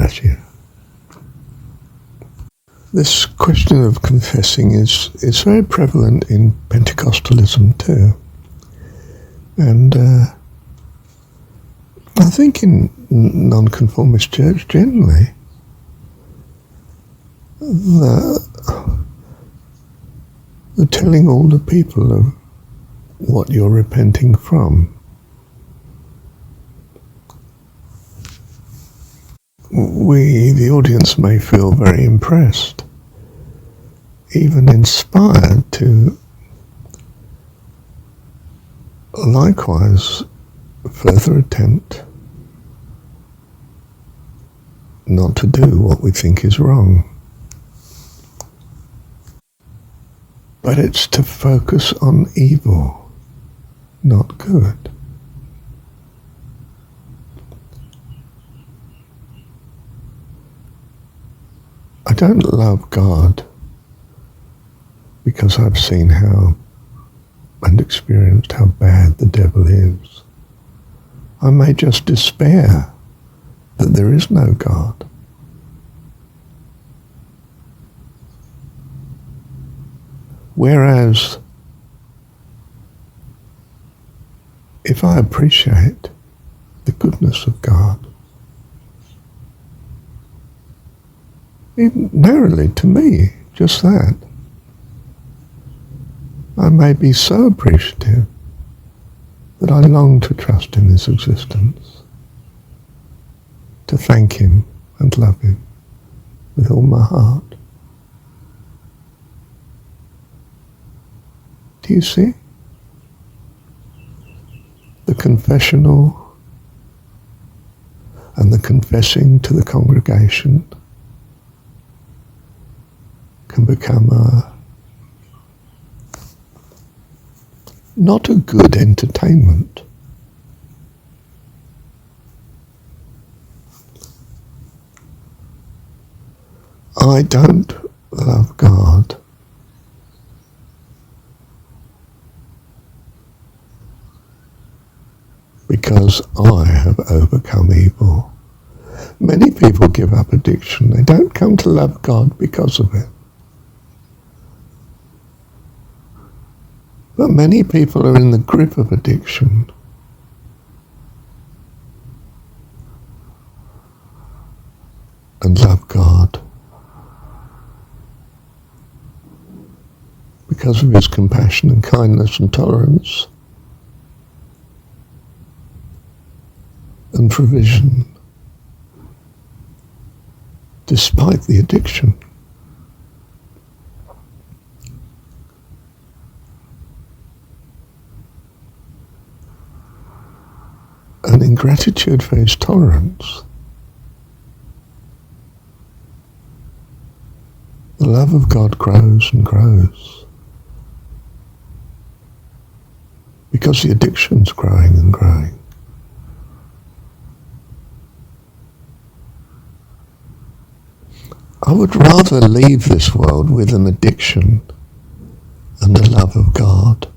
bless you. This question of confessing is very prevalent in Pentecostalism too. And I think in nonconformist church generally, the telling all the people of what you're repenting from. We, the audience, may feel very impressed, even inspired to likewise further attempt not to do what we think is wrong. But it's to focus on evil, not good. I don't love God because I've seen how and experienced how bad the devil is. I may just despair that there is no God. Whereas, if I appreciate the goodness of God, even narrowly to me, just that, I may be so appreciative that I long to trust in His existence, to thank Him and love Him with all my heart. Do you see? The confessional and the confessing to the congregation can become not a good entertainment. I don't love God because I have overcome evil. Many people give up addiction. They don't come to love God because of it. But many people are in the grip of addiction and love God because of His compassion and kindness and tolerance and provision, despite the addiction. And in gratitude for His tolerance, the love of God grows and grows because the addiction's growing and growing. I would rather leave this world with an addiction and the love of God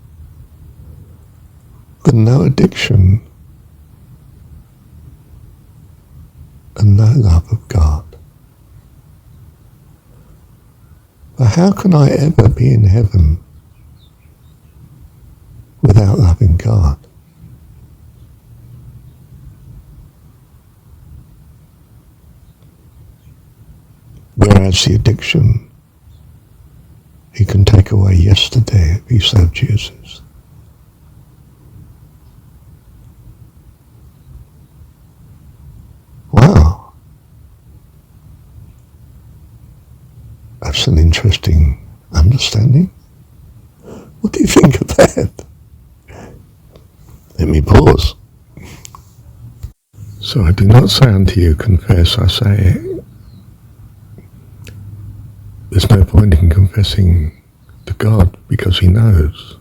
than no addiction and no love of God. But how can I ever be in heaven without loving God? Whereas the addiction, He can take away yesterday if He so chooses. Wow. That's an interesting understanding. What do you think of that? Let me pause. So I do not say unto you, confess. I say, there's no point in confessing to God because He knows.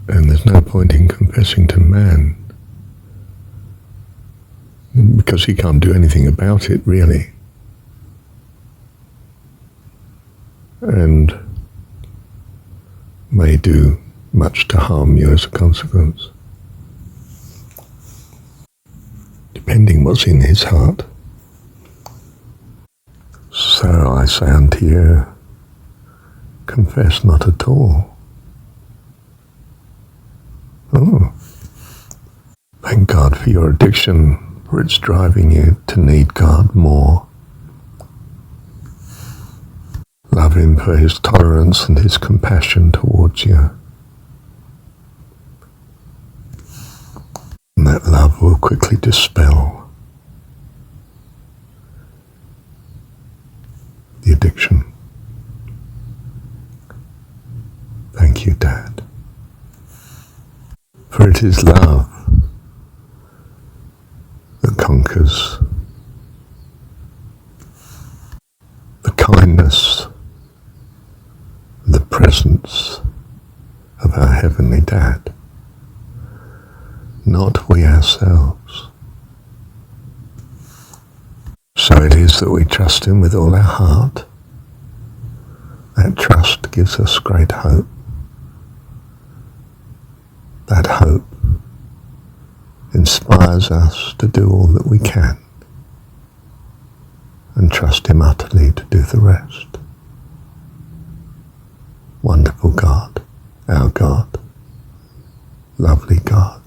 And there's no point in confessing to man because he can't do anything about it, really. And may do much to harm you as a consequence. comprehending what's in his heart. So I say unto you, confess not at all. Oh. Thank God for your addiction, for it's driving you to need God more. Love him for his tolerance and his compassion towards you. And that love will quickly dispel the addiction. Thank you, Dad. For it is love that conquers. The kindness, the presence of our Heavenly Dad, not we ourselves. So it is that we trust him with all our heart. That trust gives us great hope. That hope inspires us to do all that we can and trust him utterly to do the rest. Wonderful God, our God, lovely God.